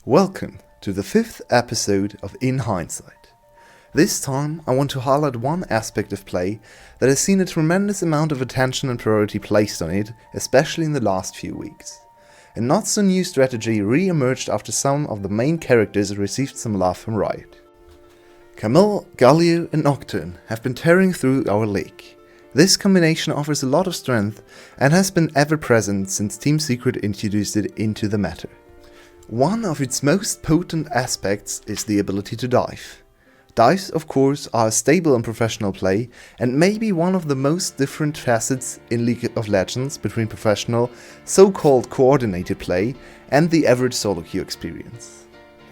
Welcome to the 5th episode of In Hindsight. This time I want to highlight one aspect of play that has seen a tremendous amount of attention and priority placed on it, especially in the last few weeks. A not so new strategy re-emerged after some of the main characters received some love from Riot. Camille, Galio and Nocturne have been tearing through our league. This combination offers a lot of strength and has been ever present since Team Secret introduced it into the meta. One of its most potent aspects is the ability to dive. Dives, of course, are stable in professional play and may be one of the most different facets in League of Legends between professional, so-called coordinated play and the average solo queue experience.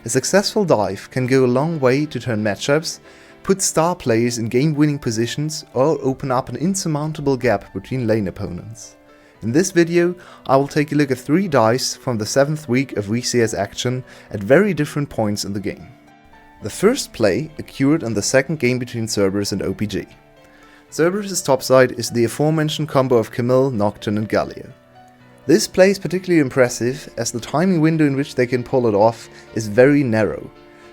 A successful dive can go a long way to turn matchups, put star players in game-winning positions, or open up an insurmountable gap between lane opponents. In this video, I will take a look at 3 dives from the 7th week of VCS action at very different points in the game. The first play occurred in the second game between Cerberus and OPG. Cerberus' topside is the aforementioned combo of Camille, Nocturne and Galio. This play is particularly impressive as the timing window in which they can pull it off is very narrow.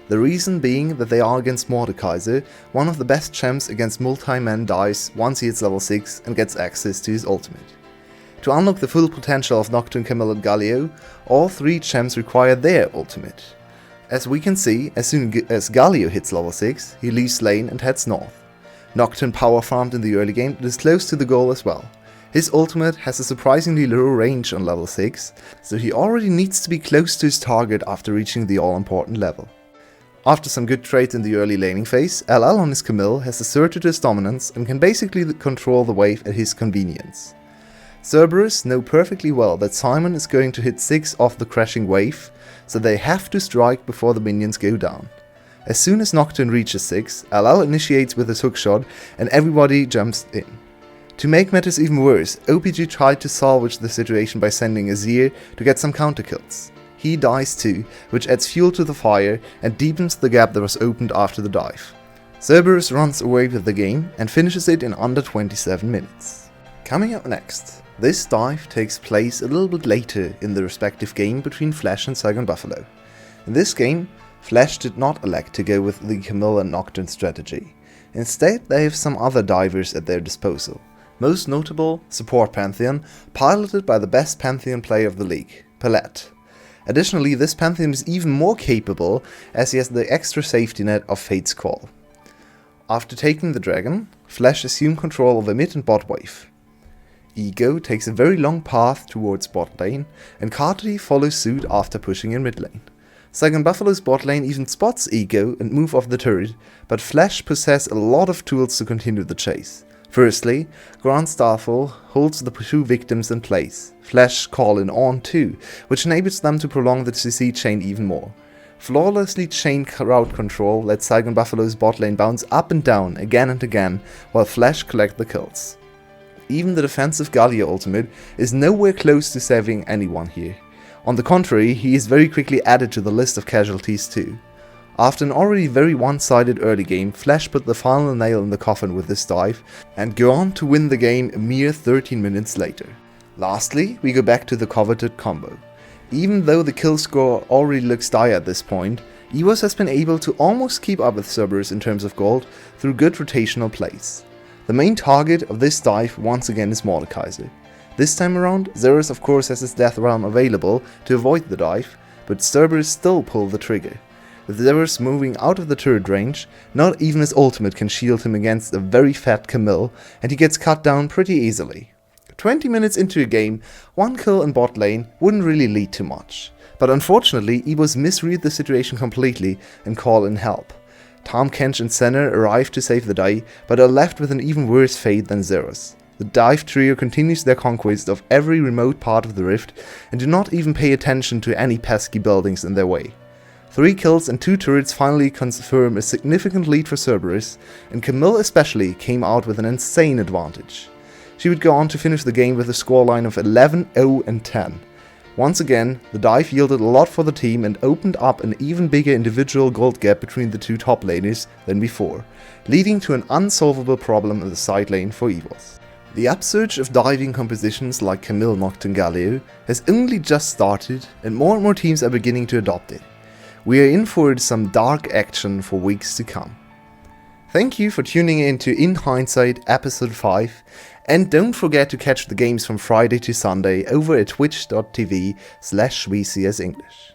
The reason being that they are against 𝗬𝗂𝗕𝗧𝗡𝗧𝗏, one of the best champs against multi-man dives once he hits level 6 and gets access to his ultimate. To unlock the full potential of Nocturne, Camille and Galio, all 3 champs require their ultimate. As we can see, as soon as Galio hits level 6, he leaves lane and heads north. Nocturne power farmed in the early game but is close to the goal as well. His ultimate has a surprisingly low range on level 6, so he already needs to be close to his target after reaching the all-important level. After some good trades in the early laning phase, LL on his Camille has asserted his dominance and can basically control the wave at his convenience. Cerberus know perfectly well that Simon is going to hit 6 off the crashing wave, so they have to strike before the minions go down. As soon as Nocturne reaches 6, LL initiates with his hookshot and everybody jumps in. To make matters even worse, OPG tried to salvage the situation by sending a 𝗬𝗂𝗘𝗧𝗏 to get some counter kills. He dies too, which adds fuel to the fire and deepens the gap that was opened after the dive. Cerberus runs away with the game and finishes it in under 27 minutes. Coming up next, this dive takes place a little bit later in the respective game between 𝗏𝗏 and 𝗏𝗏𝗏𝗏. In this game, 𝗏𝗏 did not elect to go with the Camille and Nocturne strategy. Instead, they have some other divers at their disposal. Most notable, support Pantheon, piloted by the best Pantheon player of the league, 𝗏𝗏𝗏𝗏. Additionally, this Pantheon is even more capable as he has the extra safety net of Fate's Call. After taking the dragon, 𝗏𝗏 assumed control of the mid and bot wave. Ego takes a very long path towards bot lane, and 𝗀𝗃𝗃 follows suit after pushing in mid lane. 𝗬𝗏𝗏𝗏𝗏's bot lane even spots Ego and move off the turret, but 𝗏𝗏 possesses a lot of tools to continue the chase. Firstly, 𝗀𝗃𝗃𝗃 holds the 2 victims in place. 𝗏𝗏 call in on too, which enables them to prolong the CC chain even more. Flawlessly chained crowd control lets 𝗬𝗏𝗏𝗏's bot lane bounce up and down again and again, while 𝗏𝗏 collect the kills. Even the defensive Galio ultimate is nowhere close to saving anyone here. On the contrary, he is very quickly added to the list of casualties too. After an already very one-sided early game, 𝗏𝗏 put the final nail in the coffin with this dive, and go on to win the game a mere 13 minutes later. Lastly, we go back to the coveted combo. Even though the kill score already looks dire at this point, EOS has been able to almost keep up with Cerberus in terms of gold through good rotational plays. The main target of this dive once again is 𝗬𝗂𝗕𝗏𝗏𝗏𝗏. This time around, Xerus of course has his Death Realm available to avoid the dive, but Cerberus still pulled the trigger. With Xerus moving out of the turret range, not even his ultimate can shield him against a very fat Camille, and he gets cut down pretty easily. 20 minutes into a game, 1 kill in bot lane wouldn't really lead to much. But unfortunately, EOS misread the situation completely and call in help. Tahm, Kench and Senna arrive to save the day, but are left with an even worse fate than Xerus. The dive trio continues their conquest of every remote part of the rift and do not even pay attention to any pesky buildings in their way. 3 kills and 2 turrets finally confirm a significant lead for Cerberus, and Camille especially came out with an insane advantage. She would go on to finish the game with a scoreline of 11-0-10. Once again, the dive yielded a lot for the team and opened up an even bigger individual gold gap between the 2 top laners than before, leading to an unsolvable problem in the side lane for EOS. The upsurge of diving compositions like Camille, Nocturne and Galio has only just started, and more teams are beginning to adopt it. We are in for some dark action for weeks to come. Thank you for tuning in to In Hindsight Episode 5, and don't forget to catch the games from Friday to Sunday over at twitch.tv/VCS English.